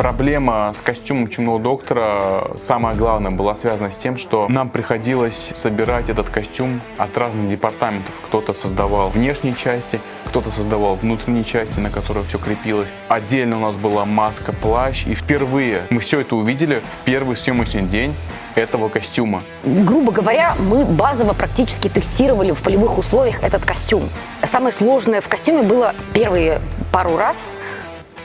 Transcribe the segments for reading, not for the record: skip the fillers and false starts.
Проблема с костюмом Чумного доктора, самое главное, была связана с тем, что нам приходилось собирать этот костюм от разных департаментов. Кто-то создавал внешние части, кто-то создавал внутренние части, на которые все крепилось. Отдельно у нас была маска, плащ. И впервые мы все это увидели в первый съемочный день этого костюма. Грубо говоря, мы базово практически тестировали в полевых условиях этот костюм. Самое сложное в костюме было первые пару раз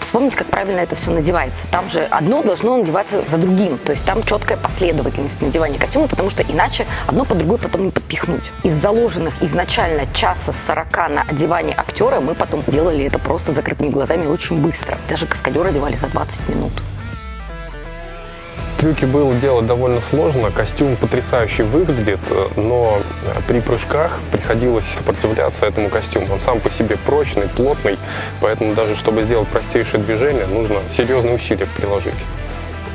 вспомнить, как правильно это все надевается. Там же одно должно надеваться за другим. То есть там четкая последовательность надевания костюма, потому что иначе одно по другой потом не подпихнуть. Из заложенных изначально часа 40 на одевание актера мы потом делали это просто закрытыми глазами очень быстро. Даже каскадеры одевали за 20 минут. Трюки было делать довольно сложно, костюм потрясающе выглядит, но при прыжках приходилось сопротивляться этому костюму. Он сам по себе прочный, плотный, поэтому даже чтобы сделать простейшее движение, нужно серьезные усилия приложить.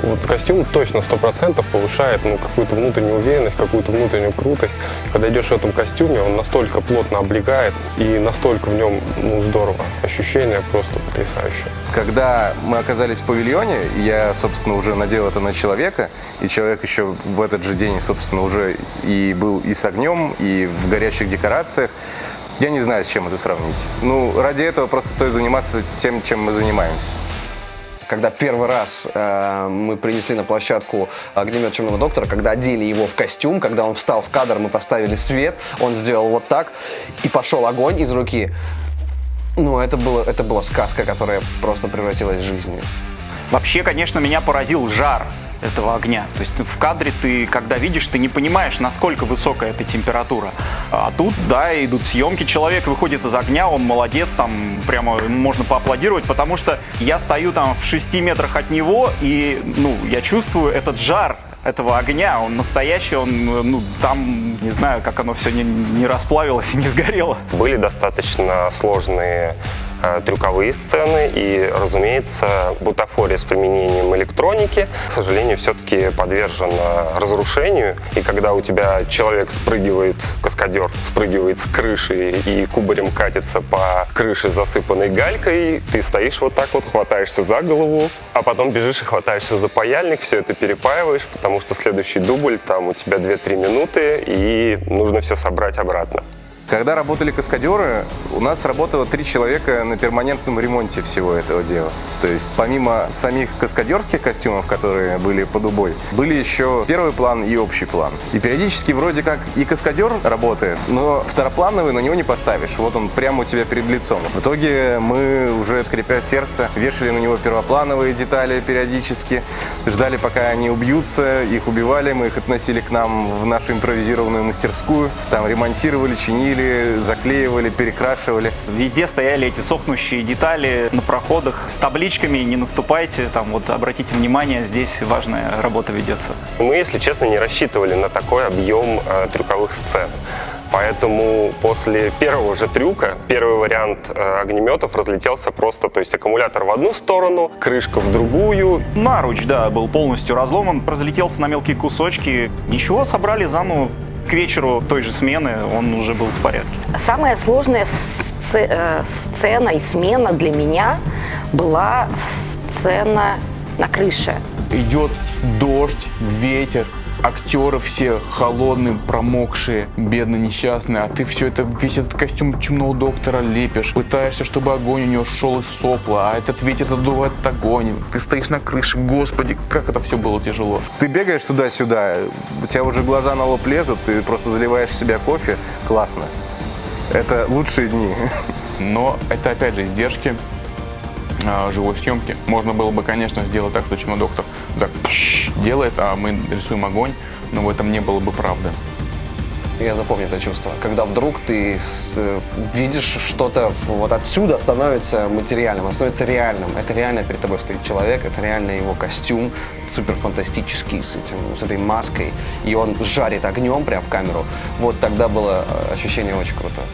Вот костюм точно 100% повышает какую-то внутреннюю уверенность, какую-то внутреннюю крутость. Когда идешь в этом костюме, он настолько плотно облегает и настолько в нем здорово. Ощущение просто потрясающее. Когда мы оказались в павильоне, я, собственно, уже надел это на человека, и человек еще в этот же день, собственно, уже и был и с огнем, и в горячих декорациях. Я не знаю, с чем это сравнить. Ради этого просто стоит заниматься тем, чем мы занимаемся. Когда первый раз мы принесли на площадку огнемет Чумного доктора, когда одели его в костюм, когда он встал в кадр, мы поставили свет, он сделал вот так, и пошел огонь из руки. Это была сказка, которая просто превратилась в жизнь. Вообще, конечно, меня поразил жар этого огня. То есть в кадре ты, когда видишь, ты не понимаешь, насколько высокая эта температура. А тут, да, идут съемки, человек выходит из огня, он молодец, там прямо можно поаплодировать, потому что я стою там в 6 метрах от него, и, я чувствую этот жар этого огня, он настоящий, он, там, не знаю, как оно все не расплавилось и не сгорело. Были достаточно сложные трюковые сцены и, разумеется, бутафория с применением электроники, к сожалению, все-таки подвержена разрушению. И когда у тебя человек каскадер спрыгивает с крыши и кубарем катится по крыше, засыпанной галькой, ты стоишь вот так вот, хватаешься за голову, а потом бежишь и хватаешься за паяльник, все это перепаиваешь, потому что следующий дубль, там у тебя 2-3 минуты, и нужно все собрать обратно. Когда работали каскадеры, у нас работало 3 человека на перманентном ремонте всего этого дела. То есть помимо самих каскадерских костюмов, которые были под убой, были еще первый план и общий план. И периодически вроде как и каскадер работает, но второплановый на него не поставишь. Вот он прямо у тебя перед лицом. В итоге мы уже, скрипя сердце, вешали на него первоплановые детали периодически, ждали, пока они убьются, их убивали, мы их относили к нам в нашу импровизированную мастерскую, там ремонтировали, чинили, заклеивали, перекрашивали. Везде стояли эти сохнущие детали на проходах с табличками «Не наступайте», там вот обратите внимание, здесь важная работа ведется. Мы, если честно, не рассчитывали на такой объем трюковых сцен. Поэтому после первого же трюка, первый вариант огнеметов разлетелся просто, то есть аккумулятор в одну сторону, крышка в другую. Наруч, да, был полностью разломан, разлетелся на мелкие кусочки. Ничего, собрали заново. К вечеру той же смены он уже был в порядке. Самая сложная сцена и смена для меня была сцена на крыше. Идет дождь, ветер, актеры все холодные, промокшие, бедные, несчастные, а ты весь этот костюм Чумного доктора лепишь, пытаешься, чтобы огонь у него шел из сопла, а этот ветер задувает огонь, ты стоишь на крыше, господи, как это все было тяжело. Ты бегаешь туда-сюда, у тебя уже глаза на лоб лезут, ты просто заливаешь в себя кофе, классно. Это лучшие дни. Но это опять же издержки живой съемки. Можно было бы, конечно, сделать так, что Чумной доктор так делает, а мы рисуем огонь, но в этом не было бы правды. Я запомню это чувство, когда вдруг ты видишь что-то вот отсюда становится материальным, становится реальным. Это реально перед тобой стоит человек, это реально его костюм, супер фантастический, с этой маской, и он жарит огнем прямо в камеру. Вот тогда было ощущение очень крутое.